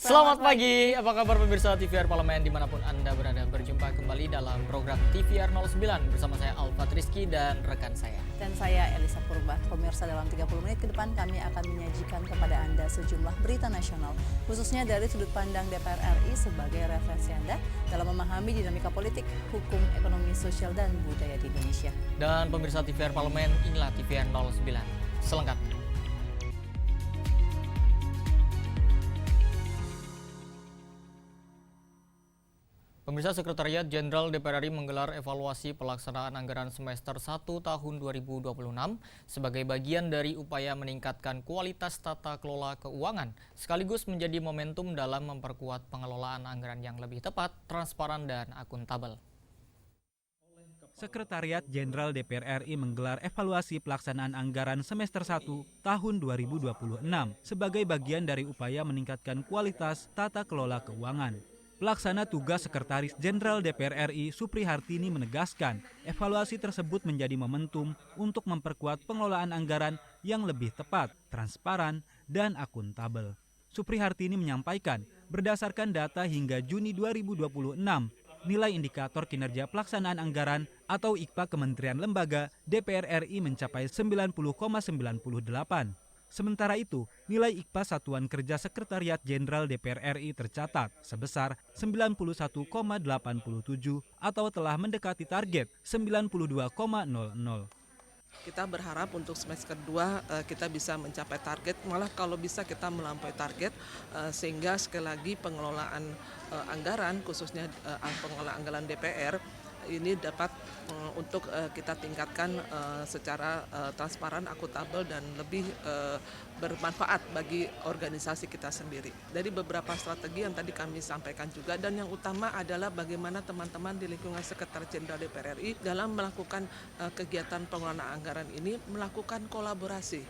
Selamat pagi, apa kabar pemirsa TVR Parlemen dimanapun Anda berada. Berjumpa kembali dalam program TVR 09 bersama saya Alfat Rizky dan rekan saya. Dan saya Elisa Purba. Pemirsa, dalam 30 menit ke depan kami akan menyajikan kepada Anda sejumlah berita nasional, khususnya dari sudut pandang DPR RI sebagai referensi Anda dalam memahami dinamika politik, hukum, ekonomi, sosial, dan budaya di Indonesia. Dan pemirsa TVR Parlemen, inilah TVR 09 selengkapnya. Pemirsa, Sekretariat Jenderal DPR RI menggelar evaluasi pelaksanaan anggaran semester 1 tahun 2026 sebagai bagian dari upaya meningkatkan kualitas tata kelola keuangan, sekaligus menjadi momentum dalam memperkuat pengelolaan anggaran yang lebih tepat, transparan, dan akuntabel. Sekretariat Jenderal DPR RI menggelar evaluasi pelaksanaan anggaran semester 1 tahun 2026 sebagai bagian dari upaya meningkatkan kualitas tata kelola keuangan. Pelaksana tugas Sekretaris Jenderal DPR RI Supri Hartini menegaskan, evaluasi tersebut menjadi momentum untuk memperkuat pengelolaan anggaran yang lebih tepat, transparan, dan akuntabel. Supri Hartini menyampaikan, berdasarkan data hingga Juni 2026, nilai indikator kinerja pelaksanaan anggaran atau IKPA Kementerian Lembaga DPR RI mencapai 90,98. Sementara itu, nilai IKPA Satuan Kerja Sekretariat Jenderal DPR RI tercatat sebesar 91,87 atau telah mendekati target 92,00. Kita berharap untuk semester kedua kita bisa mencapai target, malah kalau bisa kita melampaui target, sehingga sekali lagi pengelolaan anggaran, khususnya pengelolaan anggaran DPR, ini dapat untuk kita tingkatkan secara transparan, akuntabel, dan lebih bermanfaat bagi organisasi kita sendiri. Dari beberapa strategi yang tadi kami sampaikan juga, dan yang utama adalah bagaimana teman-teman di lingkungan Sekretariat Jenderal DPR RI dalam melakukan kegiatan pengelolaan anggaran ini melakukan kolaborasi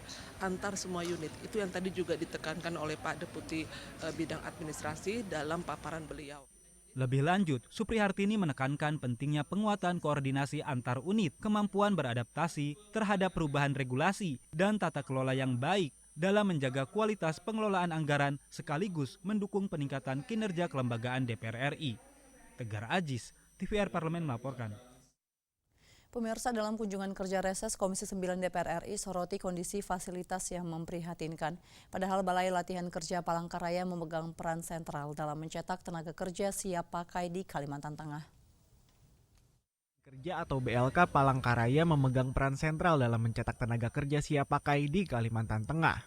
antar semua unit. Itu yang tadi juga ditekankan oleh Pak Deputi Bidang Administrasi dalam paparan beliau. Lebih lanjut, Supri Hartini menekankan pentingnya penguatan koordinasi antar unit, kemampuan beradaptasi terhadap perubahan regulasi, dan tata kelola yang baik dalam menjaga kualitas pengelolaan anggaran sekaligus mendukung peningkatan kinerja kelembagaan DPR RI. Tegar Ajis, TVR Parlemen melaporkan. Pemirsa, dalam kunjungan kerja reses Komisi 9 DPR RI soroti kondisi fasilitas yang memprihatinkan. Padahal Balai Latihan Kerja Palangkaraya memegang peran sentral dalam mencetak tenaga kerja siap pakai di Kalimantan Tengah. Kerja atau BLK Palangkaraya memegang peran sentral dalam mencetak tenaga kerja siap pakai di Kalimantan Tengah.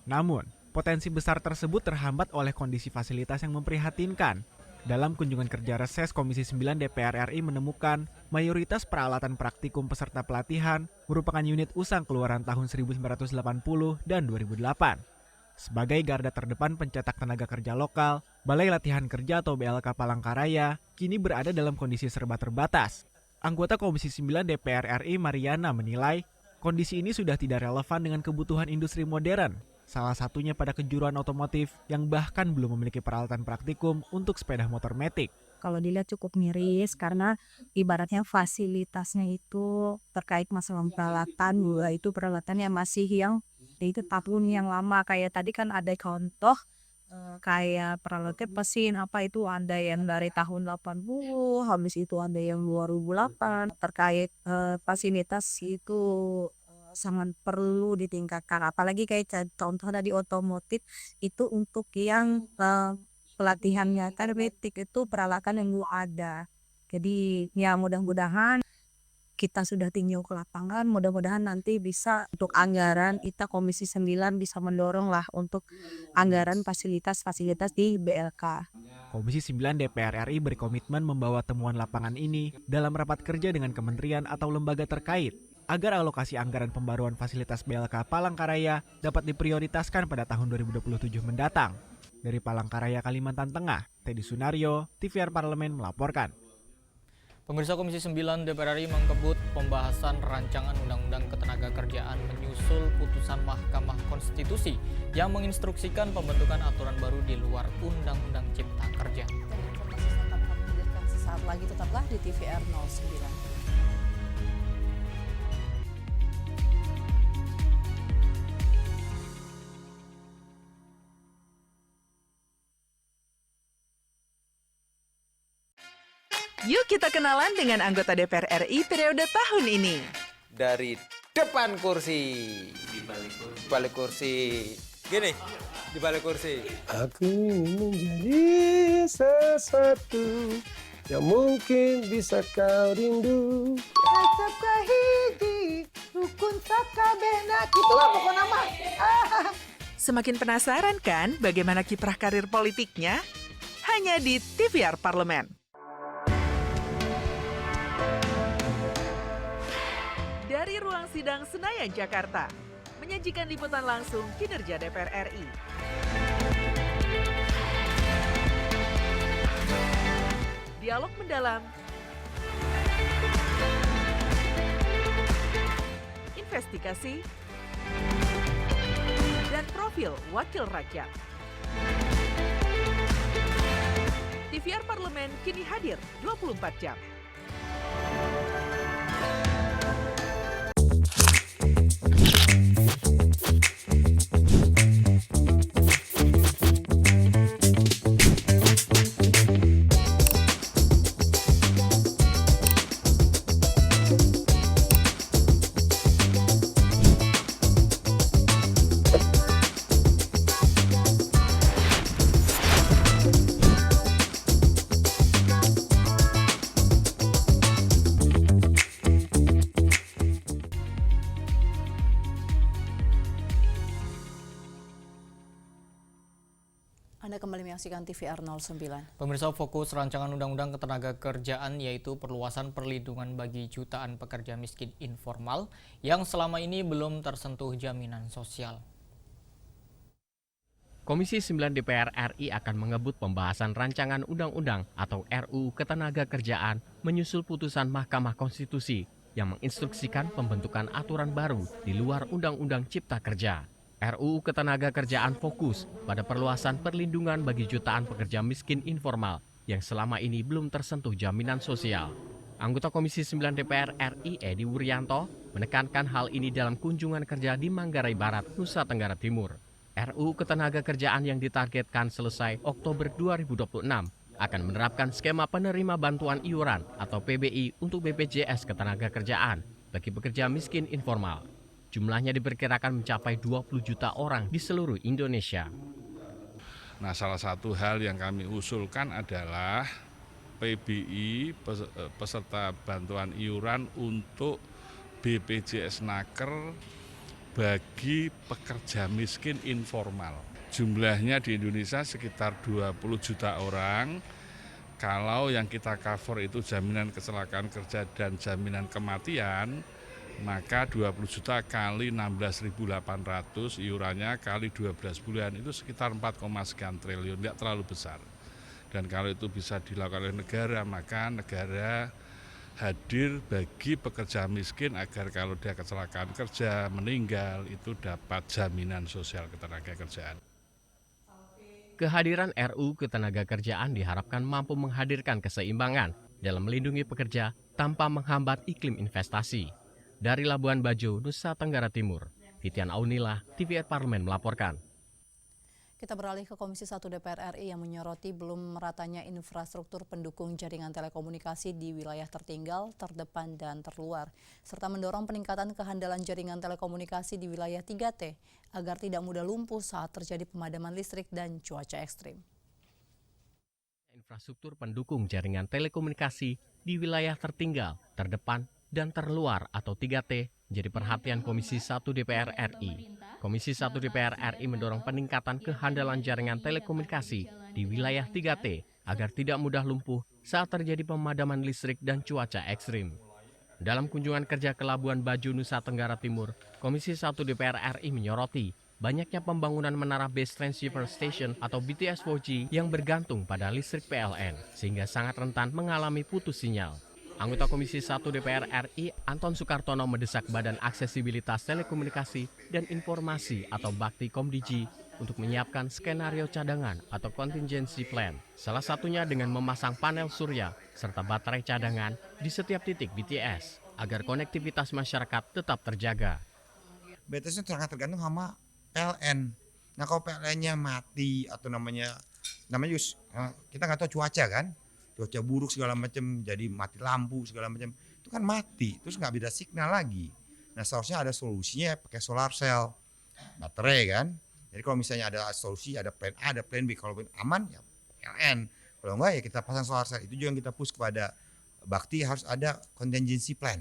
Namun, potensi besar tersebut terhambat oleh kondisi fasilitas yang memprihatinkan. Dalam kunjungan kerja reses Komisi 9 DPR RI menemukan mayoritas peralatan praktikum peserta pelatihan merupakan unit usang keluaran tahun 1980 dan 2008. Sebagai garda terdepan pencetak tenaga kerja lokal, Balai Latihan Kerja atau BLK Palangkaraya kini berada dalam kondisi serba terbatas. Anggota Komisi 9 DPR RI Mariana menilai kondisi ini sudah tidak relevan dengan kebutuhan industri modern. Salah satunya pada kejuruan otomotif yang bahkan belum memiliki peralatan praktikum untuk sepeda motor matic. Kalau dilihat cukup miris karena ibaratnya fasilitasnya itu terkait masalah peralatan, itu peralatannya masih yang itu tahun yang lama. Kayak tadi kan ada contoh kayak peralatan mesin apa itu ada yang dari tahun 80, habis itu ada yang 2008. Terkait fasilitas itu sangat perlu ditingkatkan, apalagi kayak contoh dari otomotif itu untuk yang pelatihannya kan metik itu peralatan yang belum ada. Jadi ya mudah-mudahan kita sudah tinjau ke lapangan, mudah-mudahan nanti bisa untuk anggaran kita Komisi 9 bisa mendorong lah untuk anggaran fasilitas-fasilitas di BLK. Komisi 9 DPR RI berkomitmen membawa temuan lapangan ini dalam rapat kerja dengan kementerian atau lembaga terkait agar alokasi anggaran pembaruan fasilitas BLK Palangkaraya dapat diprioritaskan pada tahun 2027 mendatang. Dari Palangkaraya, Kalimantan Tengah, Teddy Sunario, TVR Parlemen melaporkan. Pemirsa, Komisi 9 DPR RI mengkebut pembahasan rancangan Undang-Undang Ketenagakerjaan menyusul putusan Mahkamah Konstitusi yang menginstruksikan pembentukan aturan baru di luar Undang-Undang Cipta Kerja. Dan informasi selengkap kami hadirkan sesaat lagi, tetaplah di TVR 09. Yuk kita kenalan dengan anggota DPR RI periode tahun ini. Dari depan kursi. Di balik kursi. Gini, di balik kursi. Aku ingin menjadi sesuatu yang mungkin bisa kau rindu. Acap kahiji, rukun sakabehna. Itulah pokok nama. Semakin penasaran kan bagaimana kiprah karir politiknya? Hanya di TVR Parlemen. Dari ruang sidang Senayan, Jakarta, menyajikan liputan langsung kinerja DPR RI. Dialog mendalam, investigasi, dan profil wakil rakyat. TVR Parlemen kini hadir 24 jam. Anda kembali menyaksikan TVR 09. Pemirsa, fokus rancangan Undang-Undang Ketenagakerjaan yaitu perluasan perlindungan bagi jutaan pekerja miskin informal yang selama ini belum tersentuh jaminan sosial. Komisi 9 DPR RI akan mengebut pembahasan rancangan undang-undang atau RUU Ketenagakerjaan menyusul putusan Mahkamah Konstitusi yang menginstruksikan pembentukan aturan baru di luar Undang-Undang Cipta Kerja. RUU Ketenagakerjaan fokus pada perluasan perlindungan bagi jutaan pekerja miskin informal yang selama ini belum tersentuh jaminan sosial. Anggota Komisi 9 DPR RI Edi Wuryanto menekankan hal ini dalam kunjungan kerja di Manggarai Barat, Nusa Tenggara Timur. RUU Ketenagakerjaan yang ditargetkan selesai Oktober 2026 akan menerapkan skema penerima bantuan iuran atau PBI untuk BPJS Ketenagakerjaan bagi pekerja miskin informal. Jumlahnya diperkirakan mencapai 20 juta orang di seluruh Indonesia. Nah, salah satu hal yang kami usulkan adalah PBI, peserta bantuan iuran untuk BPJS Naker bagi pekerja miskin informal. Jumlahnya di Indonesia sekitar 20 juta orang. Kalau yang kita cover itu jaminan kecelakaan kerja dan jaminan kematian, maka 20 juta kali 16.800 iurannya kali 12 bulan itu sekitar 4, sekian triliun, tidak terlalu besar. Dan kalau itu bisa dilakukan oleh negara, maka negara hadir bagi pekerja miskin agar kalau dia kecelakaan kerja, meninggal, itu dapat jaminan sosial ketenagakerjaan. Kehadiran RUU Ketenagakerjaan diharapkan mampu menghadirkan keseimbangan dalam melindungi pekerja tanpa menghambat iklim investasi. Dari Labuan Bajo, Nusa Tenggara Timur, Fitian Aunila, TVR Parlemen melaporkan. Kita beralih ke Komisi 1 DPR RI yang menyoroti belum meratanya infrastruktur pendukung jaringan telekomunikasi di wilayah tertinggal, terdepan, dan terluar, serta mendorong peningkatan kehandalan jaringan telekomunikasi di wilayah 3T agar tidak mudah lumpuh saat terjadi pemadaman listrik dan cuaca ekstrim. Infrastruktur pendukung jaringan telekomunikasi di wilayah tertinggal, terdepan, dan terluar atau 3T jadi perhatian Komisi 1 DPR RI. Komisi 1 DPR RI mendorong peningkatan kehandalan jaringan telekomunikasi di wilayah 3T agar tidak mudah lumpuh saat terjadi pemadaman listrik dan cuaca ekstrim. Dalam kunjungan kerja ke Labuan Bajo, Nusa Tenggara Timur, Komisi 1 DPR RI menyoroti banyaknya pembangunan menara Base Transceiver Station atau BTS 4G yang bergantung pada listrik PLN sehingga sangat rentan mengalami putus sinyal. Anggota Komisi 1 DPR RI Anton Sukartono mendesak Badan Aksesibilitas Telekomunikasi dan Informasi atau Bakti Komdigi untuk menyiapkan skenario cadangan atau contingency plan. Salah satunya dengan memasang panel surya serta baterai cadangan di setiap titik BTS agar konektivitas masyarakat tetap terjaga. BTS itu sangat tergantung sama PLN. Nah kalau PLN-nya mati atau namanya kita nggak tahu cuaca kan. cuaca buruk segala macam, jadi mati lampu segala macam, itu kan mati, terus nggak bisa signal lagi. Nah seharusnya ada solusinya pakai solar cell, baterai kan. Jadi kalau misalnya ada solusi, ada plan A, ada plan B, kalau aman ya PLN, kalau enggak ya kita pasang solar cell. Itu juga yang kita push kepada Bakti, harus ada contingency plan,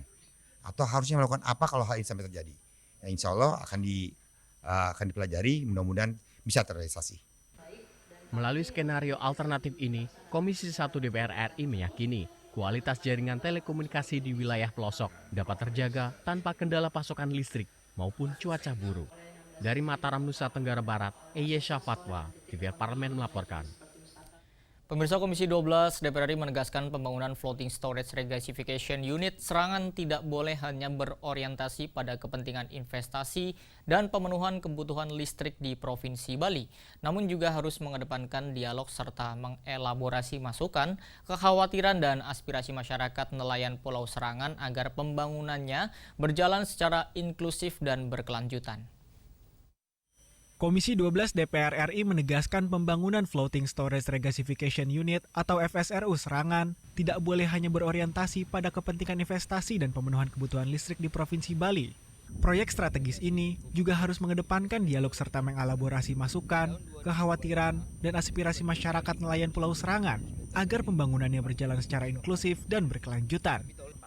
atau harusnya melakukan apa kalau hal ini sampai terjadi. Ya, insya Allah akan dipelajari, mudah-mudahan bisa terrealisasi. Melalui skenario alternatif ini, Komisi 1 DPR RI meyakini kualitas jaringan telekomunikasi di wilayah pelosok dapat terjaga tanpa kendala pasokan listrik maupun cuaca buruk. Dari Mataram, Nusa Tenggara Barat, Eyesha Fatwa, TVR Parlemen melaporkan. Pemirsa, Komisi 12 DPR RI menegaskan pembangunan Floating Storage Regasification Unit Serangan tidak boleh hanya berorientasi pada kepentingan investasi dan pemenuhan kebutuhan listrik di Provinsi Bali, namun juga harus mengedepankan dialog serta mengelaborasi masukan, kekhawatiran dan aspirasi masyarakat nelayan Pulau Serangan agar pembangunannya berjalan secara inklusif dan berkelanjutan. Komisi 12 DPR RI menegaskan pembangunan Floating Storage Regasification Unit atau FSRU Serangan tidak boleh hanya berorientasi pada kepentingan investasi dan pemenuhan kebutuhan listrik di Provinsi Bali. Proyek strategis ini juga harus mengedepankan dialog serta mengelaborasi masukan, kekhawatiran, dan aspirasi masyarakat nelayan Pulau Serangan agar pembangunannya berjalan secara inklusif dan berkelanjutan.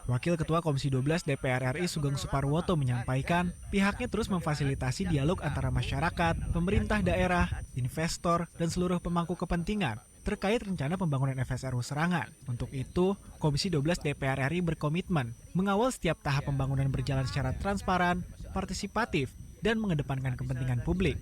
Wakil Ketua Komisi 12 DPR RI Sugeng Suparwoto menyampaikan pihaknya terus memfasilitasi dialog antara masyarakat, pemerintah daerah, investor, dan seluruh pemangku kepentingan terkait rencana pembangunan FSRU Serangan. Untuk itu, Komisi 12 DPR RI berkomitmen mengawal setiap tahap pembangunan berjalan secara transparan, partisipatif, dan mengedepankan kepentingan publik.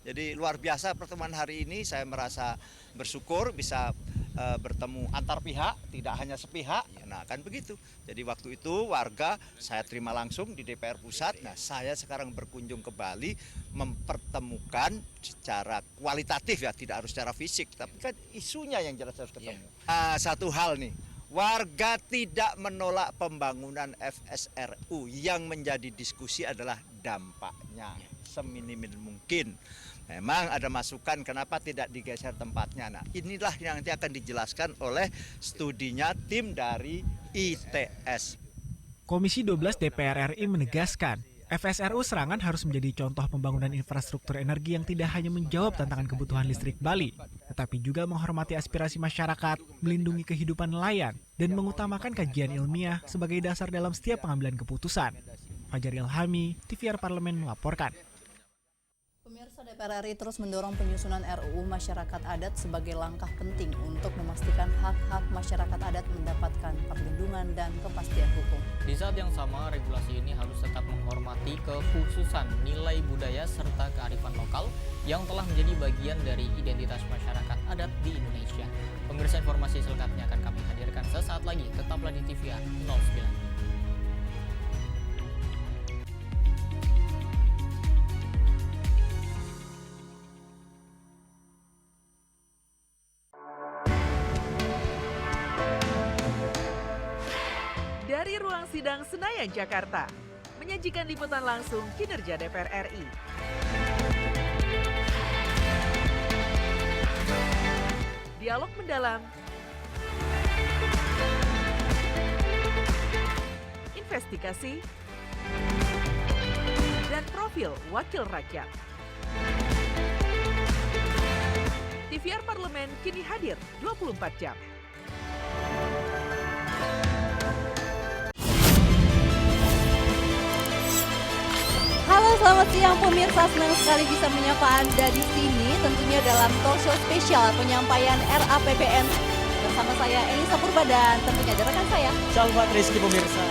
Jadi luar biasa pertemuan hari ini, saya merasa bersyukur bisa bertemu antar pihak, tidak hanya sepihak. Nah kan begitu. Jadi waktu itu warga saya terima langsung di DPR Pusat. Nah saya sekarang berkunjung ke Bali mempertemukan secara kualitatif ya, tidak harus secara fisik. Tapi kan isunya yang jelas harus ketemu. Nah, satu hal nih, warga tidak menolak pembangunan FSRU. Yang menjadi diskusi adalah dampaknya seminimal mungkin. Memang ada masukan kenapa tidak digeser tempatnya. Nah, inilah yang nanti akan dijelaskan oleh studinya tim dari ITS. Komisi 12 DPR RI menegaskan, FSRU Serangan harus menjadi contoh pembangunan infrastruktur energi yang tidak hanya menjawab tantangan kebutuhan listrik Bali, tetapi juga menghormati aspirasi masyarakat, melindungi kehidupan nelayan, dan mengutamakan kajian ilmiah sebagai dasar dalam setiap pengambilan keputusan. Fajar Ilhami, TVR Parlemen melaporkan. Pemirsa, DPR RI terus mendorong penyusunan RUU Masyarakat Adat sebagai langkah penting untuk memastikan hak-hak masyarakat adat mendapatkan perlindungan dan kepastian hukum. Di saat yang sama, regulasi ini harus tetap menghormati kekhususan nilai budaya serta kearifan lokal yang telah menjadi bagian dari identitas masyarakat adat di Indonesia. Pemirsa, informasi selengkapnya akan kami hadirkan sesaat lagi. Tetaplah di TVR 09. Dari ruang sidang Senayan, Jakarta, menyajikan liputan langsung kinerja DPR RI. Dialog mendalam, investigasi, dan profil wakil rakyat. TVR Parlemen kini hadir 24 jam. Halo, selamat siang pemirsa, senang sekali bisa menyapa Anda di sini, tentunya dalam talk show spesial penyampaian RAPBN bersama saya Elisa Purba dan tentunya ada rekan saya Salvat Rizky pemirsa.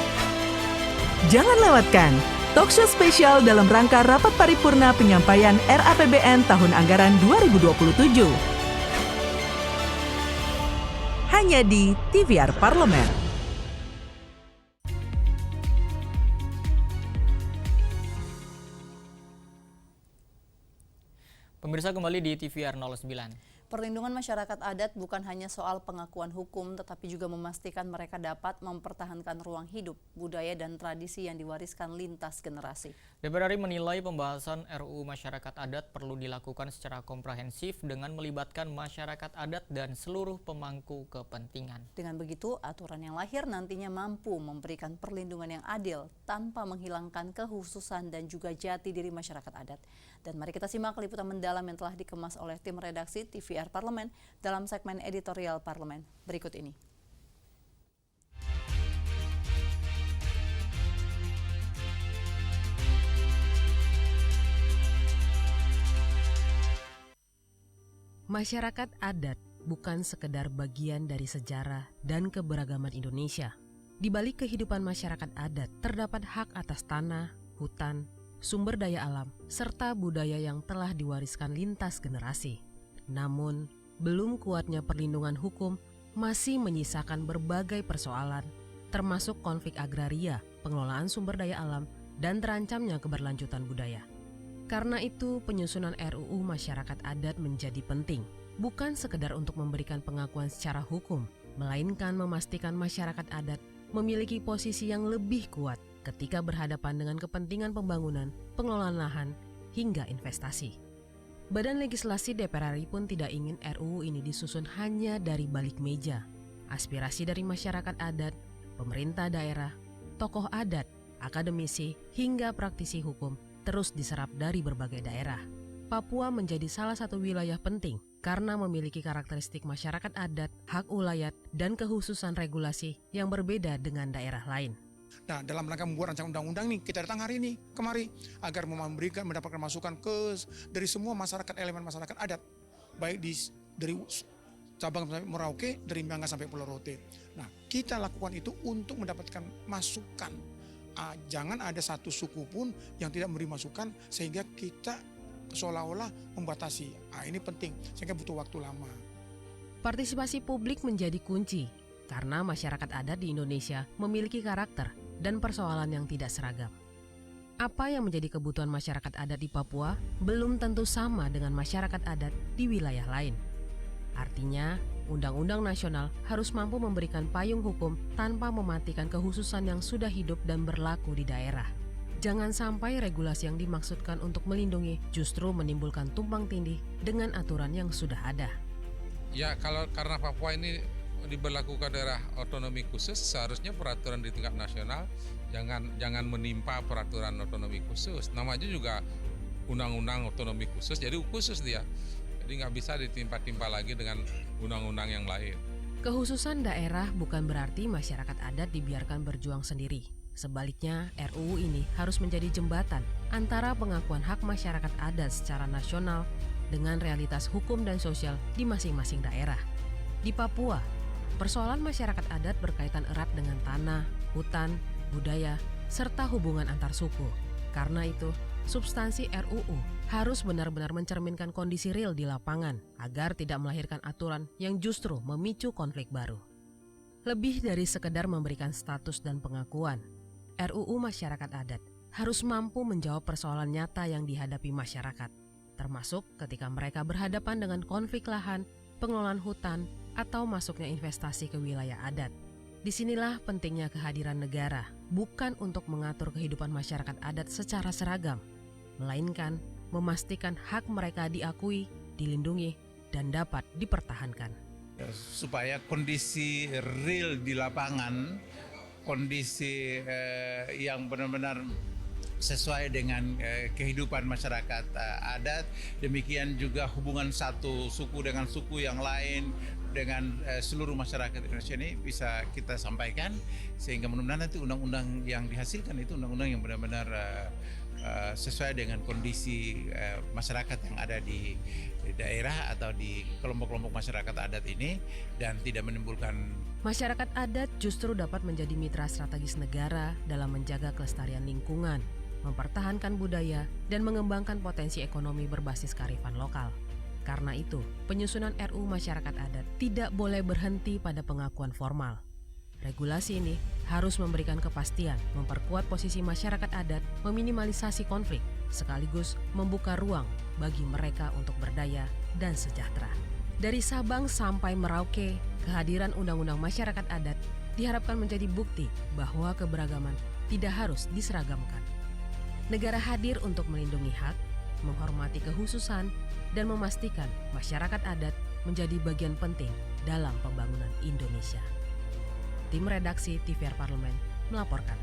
Jangan lewatkan talk show spesial dalam rangka rapat paripurna penyampaian RAPBN tahun anggaran 2027. Hanya di TVR Parlemen. Pemirsa, kembali di TVR 09. Perlindungan masyarakat adat bukan hanya soal pengakuan hukum, tetapi juga memastikan mereka dapat mempertahankan ruang hidup, budaya, dan tradisi yang diwariskan lintas generasi. DPR RI menilai pembahasan RUU Masyarakat Adat perlu dilakukan secara komprehensif dengan melibatkan masyarakat adat dan seluruh pemangku kepentingan. Dengan begitu, aturan yang lahir nantinya mampu memberikan perlindungan yang adil tanpa menghilangkan kekhususan dan juga jati diri masyarakat adat. Dan mari kita simak liputan mendalam yang telah dikemas oleh tim redaksi TVR Parlemen dalam segmen editorial Parlemen berikut ini. Masyarakat adat bukan sekedar bagian dari sejarah dan keberagaman Indonesia. Di balik kehidupan masyarakat adat terdapat hak atas tanah, hutan, sumber daya alam, serta budaya yang telah diwariskan lintas generasi. Namun, belum kuatnya perlindungan hukum masih menyisakan berbagai persoalan, termasuk konflik agraria, pengelolaan sumber daya alam, dan terancamnya keberlanjutan budaya. Karena itu, penyusunan RUU Masyarakat Adat menjadi penting, bukan sekedar untuk memberikan pengakuan secara hukum, melainkan memastikan masyarakat adat memiliki posisi yang lebih kuat ketika berhadapan dengan kepentingan pembangunan, pengelolaan lahan, hingga investasi. Badan Legislasi DPR RI pun tidak ingin RUU ini disusun hanya dari balik meja. Aspirasi dari masyarakat adat, pemerintah daerah, tokoh adat, akademisi, hingga praktisi hukum terus diserap dari berbagai daerah. Papua menjadi salah satu wilayah penting karena memiliki karakteristik masyarakat adat, hak ulayat, dan kekhususan regulasi yang berbeda dengan daerah lain. Nah, dalam rangka membuat rancangan undang-undang nih, kita datang hari ini kemari agar mendapatkan masukan dari semua masyarakat, elemen masyarakat adat, baik dari cabang sampai Merauke, dari Mangga sampai Pulau Rote. Nah, kita lakukan itu untuk mendapatkan masukan. Jangan ada satu suku pun yang tidak memberi masukan sehingga kita seolah-olah membatasi. Ini penting, sehingga butuh waktu lama. Partisipasi publik menjadi kunci karena masyarakat adat di Indonesia memiliki karakter dan persoalan yang tidak seragam. Apa yang menjadi kebutuhan masyarakat adat di Papua belum tentu sama dengan masyarakat adat di wilayah lain. Artinya, undang-undang nasional harus mampu memberikan payung hukum tanpa mematikan kekhususan yang sudah hidup dan berlaku di daerah. Jangan sampai regulasi yang dimaksudkan untuk melindungi justru menimbulkan tumpang tindih dengan aturan yang sudah ada. Ya, karena Papua ini diberlakukan daerah otonomi khusus, seharusnya peraturan di tingkat nasional jangan menimpa peraturan otonomi khusus. Namanya juga undang-undang otonomi khusus, jadi khusus dia. Jadi nggak bisa ditimpa-timpa lagi dengan undang-undang yang lain. Kekhususan daerah bukan berarti masyarakat adat dibiarkan berjuang sendiri. Sebaliknya, RUU ini harus menjadi jembatan antara pengakuan hak masyarakat adat secara nasional dengan realitas hukum dan sosial di masing-masing daerah. Di Papua, persoalan masyarakat adat berkaitan erat dengan tanah, hutan, budaya, serta hubungan antar suku. Karena itu, substansi RUU harus benar-benar mencerminkan kondisi real di lapangan agar tidak melahirkan aturan yang justru memicu konflik baru. Lebih dari sekedar memberikan status dan pengakuan, RUU Masyarakat Adat harus mampu menjawab persoalan nyata yang dihadapi masyarakat, termasuk ketika mereka berhadapan dengan konflik lahan, pengelolaan hutan, atau masuknya investasi ke wilayah adat. Disinilah pentingnya kehadiran negara, bukan untuk mengatur kehidupan masyarakat adat secara seragam, melainkan memastikan hak mereka diakui, dilindungi, dan dapat dipertahankan. Supaya kondisi real di lapangan, kondisi yang benar-benar sesuai dengan kehidupan masyarakat adat, demikian juga hubungan satu suku dengan suku yang lain, dengan seluruh masyarakat Indonesia ini bisa kita sampaikan, sehingga mudah-mudahan nanti undang-undang yang dihasilkan itu undang-undang yang benar-benar sesuai dengan kondisi masyarakat yang ada di daerah atau di kelompok-kelompok masyarakat adat ini, dan tidak menimbulkan. Masyarakat adat justru dapat menjadi mitra strategis negara dalam menjaga kelestarian lingkungan, mempertahankan budaya, dan mengembangkan potensi ekonomi berbasis kearifan lokal. Karena itu, penyusunan RUU Masyarakat Adat tidak boleh berhenti pada pengakuan formal. Regulasi ini harus memberikan kepastian, memperkuat posisi masyarakat adat, meminimalisasi konflik, sekaligus membuka ruang bagi mereka untuk berdaya dan sejahtera. Dari Sabang sampai Merauke, kehadiran Undang-Undang Masyarakat Adat diharapkan menjadi bukti bahwa keberagaman tidak harus diseragamkan. Negara hadir untuk melindungi hak, menghormati kehususan, dan memastikan masyarakat adat menjadi bagian penting dalam pembangunan Indonesia. Tim redaksi TVR Parlemen melaporkan.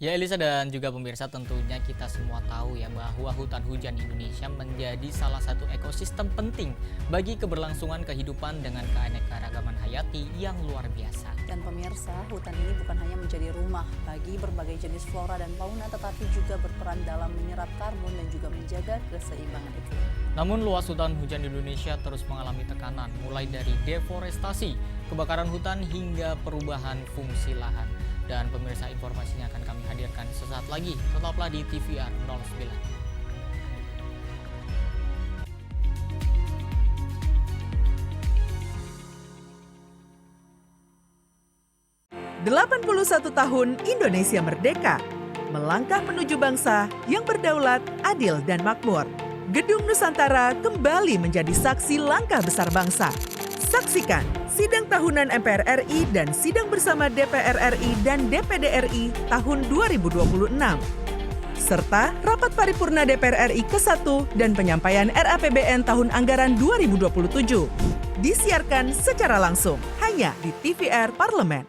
Ya Elisa dan juga pemirsa, tentunya kita semua tahu ya bahwa hutan hujan Indonesia menjadi salah satu ekosistem penting bagi keberlangsungan kehidupan dengan keanekaragaman hayati yang luar biasa. Dan pemirsa, hutan ini bukan hanya menjadi rumah bagi berbagai jenis flora dan fauna, tetapi juga berperan dalam menyerap karbon dan juga menjaga keseimbangan iklim. Namun luas hutan hujan Indonesia terus mengalami tekanan, mulai dari deforestasi, kebakaran hutan hingga perubahan fungsi lahan. Dan pemirsa, informasinya akan kami hadirkan sesaat lagi. Tetaplah di TVR 09. 81 tahun Indonesia merdeka, melangkah menuju bangsa yang berdaulat, adil, dan makmur. Gedung Nusantara kembali menjadi saksi langkah besar bangsa. Saksikan sidang tahunan MPR RI dan sidang bersama DPR RI dan DPD RI tahun 2026. Serta rapat paripurna DPR RI ke-1 dan penyampaian RAPBN tahun anggaran 2027. Disiarkan secara langsung hanya di TVR Parlemen.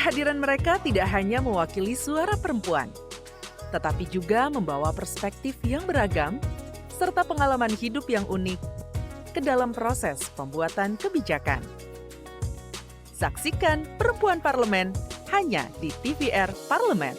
Kehadiran mereka tidak hanya mewakili suara perempuan, tetapi juga membawa perspektif yang beragam serta pengalaman hidup yang unik ke dalam proses pembuatan kebijakan. Saksikan Perempuan Parlemen hanya di TVR Parlemen.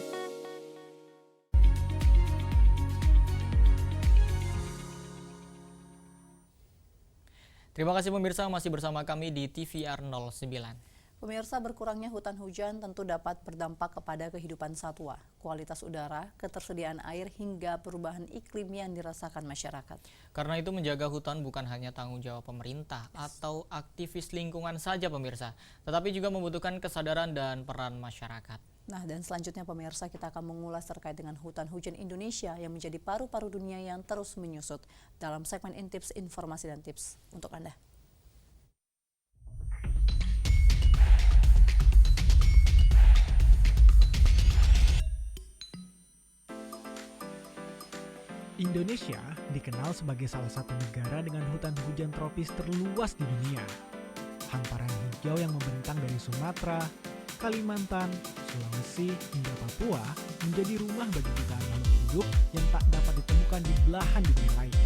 Terima kasih pemirsa, masih bersama kami di TVR 09. Pemirsa, berkurangnya hutan hujan tentu dapat berdampak kepada kehidupan satwa, kualitas udara, ketersediaan air, hingga perubahan iklim yang dirasakan masyarakat. Karena itu menjaga hutan bukan hanya tanggung jawab pemerintah atau aktivis lingkungan saja pemirsa, tetapi juga membutuhkan kesadaran dan peran masyarakat. Nah, dan selanjutnya pemirsa, kita akan mengulas terkait dengan hutan hujan Indonesia yang menjadi paru-paru dunia yang terus menyusut dalam segmen Intips, Informasi dan Tips untuk Anda. Indonesia dikenal sebagai salah satu negara dengan hutan hujan tropis terluas di dunia. Hamparan hijau yang membentang dari Sumatera, Kalimantan, Sulawesi, hingga Papua menjadi rumah bagi jutaan makhluk hidup yang tak dapat ditemukan di belahan dunia lain.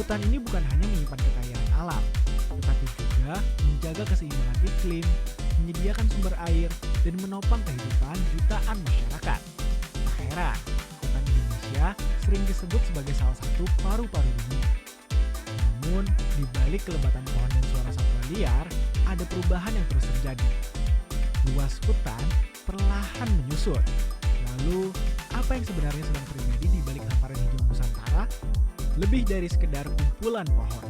Hutan ini bukan hanya menyimpan kekayaan alam, tetapi juga menjaga keseimbangan iklim, menyediakan sumber air, dan menopang kehidupan jutaan masyarakat. Tak heran, hutan Indonesia sering disebut sebagai salah satu paru-paru dunia. Namun, di balik kelebatan pohon dan suara satwa liar, ada perubahan yang terus terjadi. Luas hutan perlahan menyusut. Lalu, apa yang sebenarnya sedang terjadi di balik hamparan hijau Nusantara? Lebih dari sekedar kumpulan pohon.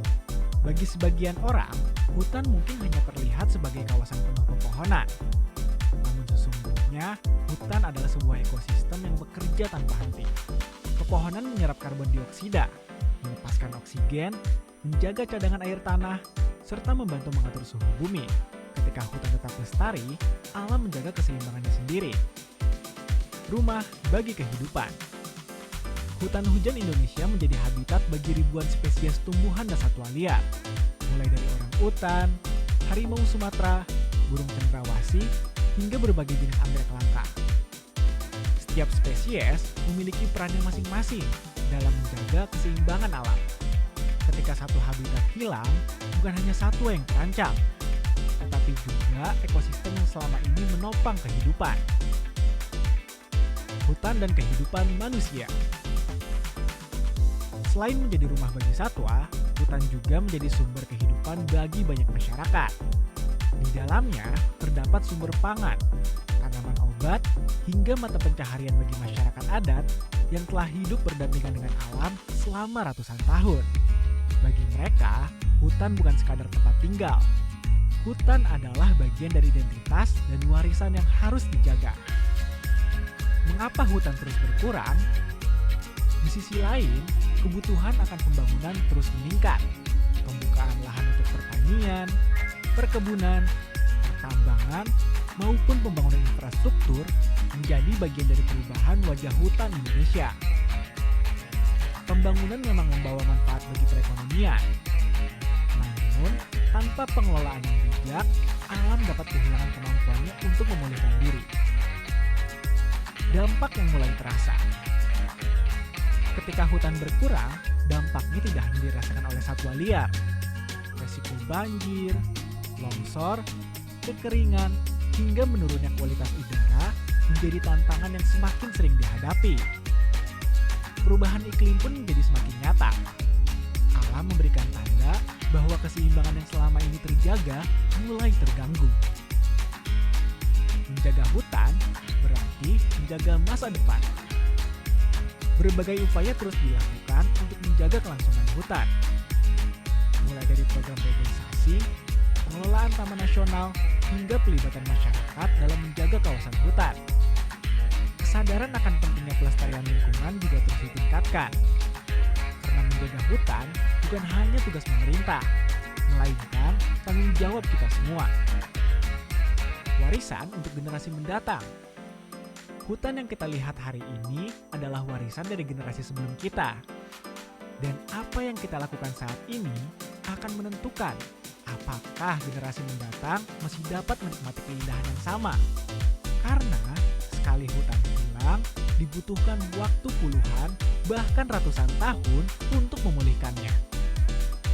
Bagi sebagian orang, hutan mungkin hanya terlihat sebagai kawasan penuh pepohonan. Namun sesungguhnya, hutan adalah sebuah ekosistem yang bekerja tanpa henti. Pepohonan menyerap karbon dioksida, melepaskan oksigen, menjaga cadangan air tanah, serta membantu mengatur suhu bumi. Ketika hutan tetap lestari, alam menjaga keseimbangannya sendiri. Rumah bagi kehidupan. Hutan hujan Indonesia menjadi habitat bagi ribuan spesies tumbuhan dan satwa liar, mulai dari orangutan, harimau Sumatera, burung cendrawasih, hingga berbagai jenis anggrek langka. Setiap spesies memiliki perannya masing-masing dalam menjaga keseimbangan alam. Ketika satu habitat hilang, bukan hanya satwa yang terancam, tetapi juga ekosistem yang selama ini menopang kehidupan. Hutan dan kehidupan manusia. Selain menjadi rumah bagi satwa, hutan juga menjadi sumber kehidupan bagi banyak masyarakat. Di dalamnya terdapat sumber pangan, tanaman obat, hingga mata pencaharian bagi masyarakat adat yang telah hidup berdampingan dengan alam selama ratusan tahun. Bagi mereka, hutan bukan sekadar tempat tinggal. Hutan adalah bagian dari identitas dan warisan yang harus dijaga. Mengapa hutan terus berkurang? Di sisi lain, kebutuhan akan pembangunan terus meningkat. Pembukaan lahan untuk pertanian, perkebunan, pertambangan, maupun pembangunan infrastruktur menjadi bagian dari perubahan wajah hutan Indonesia. Pembangunan memang membawa manfaat bagi perekonomian. Namun, tanpa pengelolaan yang bijak, alam dapat kehilangan kemampuannya untuk memulihkan diri. Dampak yang mulai terasa. Ketika hutan berkurang, dampaknya tidak hanya dirasakan oleh satwa liar. Resiko banjir, longsor, kekeringan, hingga menurunnya kualitas udara menjadi tantangan yang semakin sering dihadapi. Perubahan iklim pun menjadi semakin nyata. Alam memberikan tanda bahwa keseimbangan yang selama ini terjaga mulai terganggu. Menjaga hutan berarti menjaga masa depan. Berbagai upaya terus dilakukan untuk menjaga kelangsungan hutan. Mulai dari program reboisasi, pengelolaan taman nasional, hingga pelibatan masyarakat dalam menjaga kawasan hutan. Kesadaran akan pentingnya pelestarian lingkungan juga terus ditingkatkan. Karena menjaga hutan bukan hanya tugas pemerintah, melainkan tanggung jawab kita semua. Warisan untuk generasi mendatang. Hutan yang kita lihat hari ini adalah warisan dari generasi sebelum kita. Dan apa yang kita lakukan saat ini akan menentukan apakah generasi mendatang masih dapat menikmati keindahan yang sama. Karena sekali hutan hilang, dibutuhkan waktu puluhan, bahkan ratusan tahun untuk memulihkannya.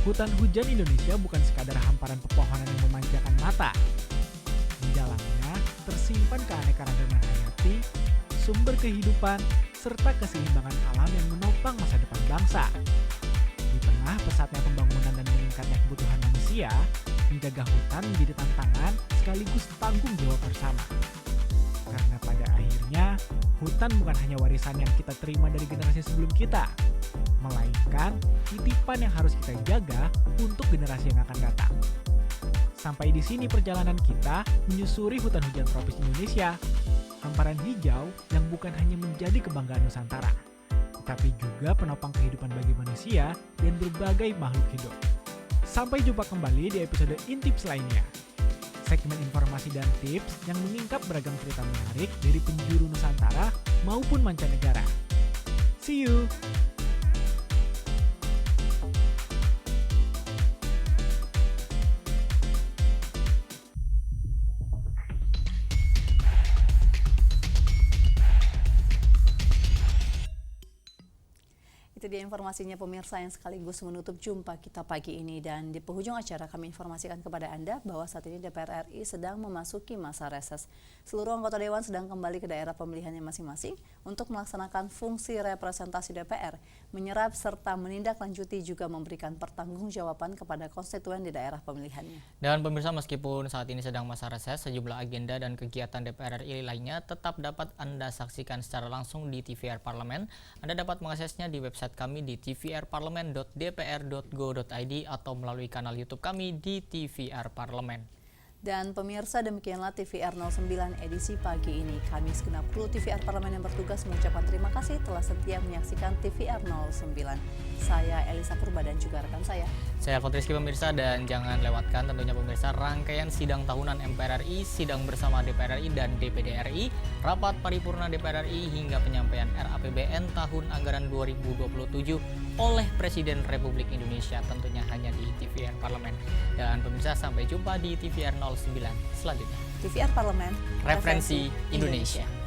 Hutan hujan Indonesia bukan sekadar hamparan pepohonan yang memanjakan mata. Di dalamnya tersimpan keanekaragaman hayati, sumber kehidupan, serta keseimbangan alam yang menopang masa depan bangsa. Di tengah pesatnya pembangunan dan meningkatnya kebutuhan manusia, menjaga hutan menjadi tantangan sekaligus tanggung jawab bersama. Karena pada akhirnya, hutan bukan hanya warisan yang kita terima dari generasi sebelum kita, melainkan titipan yang harus kita jaga untuk generasi yang akan datang. Sampai di sini perjalanan kita menyusuri hutan hujan tropis Indonesia. Hamparan hijau yang bukan hanya menjadi kebanggaan Nusantara, tetapi juga penopang kehidupan bagi manusia dan berbagai makhluk hidup. Sampai jumpa kembali di episode Intips lainnya. Segmen informasi dan tips yang mengungkap beragam cerita menarik dari penjuru Nusantara maupun mancanegara. See you! Itu dia informasinya pemirsa yang sekaligus menutup jumpa kita pagi ini. Dan di penghujung acara kami informasikan kepada Anda bahwa saat ini DPR RI sedang memasuki masa reses. Seluruh anggota Dewan sedang kembali ke daerah pemilihannya masing-masing untuk melaksanakan fungsi representasi DPR, menyerap serta menindaklanjuti juga memberikan pertanggungjawaban kepada konstituen di daerah pemilihannya. Dan pemirsa, meskipun saat ini sedang masa reses, sejumlah agenda dan kegiatan DPR RI lainnya tetap dapat Anda saksikan secara langsung di TVR Parlemen. Anda dapat mengaksesnya di website kami di tvrparlemen.dpr.go.id atau melalui kanal YouTube kami di TVR Parlemen. Dan pemirsa, demikianlah TVR 09 edisi pagi ini. Kami segenap kru TVR Parlemen yang bertugas mengucapkan terima kasih telah setia menyaksikan TVR 09. Saya Elisa Purba dan juga rekan saya Alfred Rizky pemirsa, dan jangan lewatkan tentunya pemirsa rangkaian sidang tahunan MPR RI, sidang bersama DPR RI dan DPD RI, rapat paripurna DPR RI hingga penyampaian RAPBN tahun anggaran 2027 oleh Presiden Republik Indonesia, tentunya hanya di TVR Parlemen. Dan pemirsa, sampai jumpa di TVR 09 selanjutnya. TVR Parlemen, Referensi Indonesia.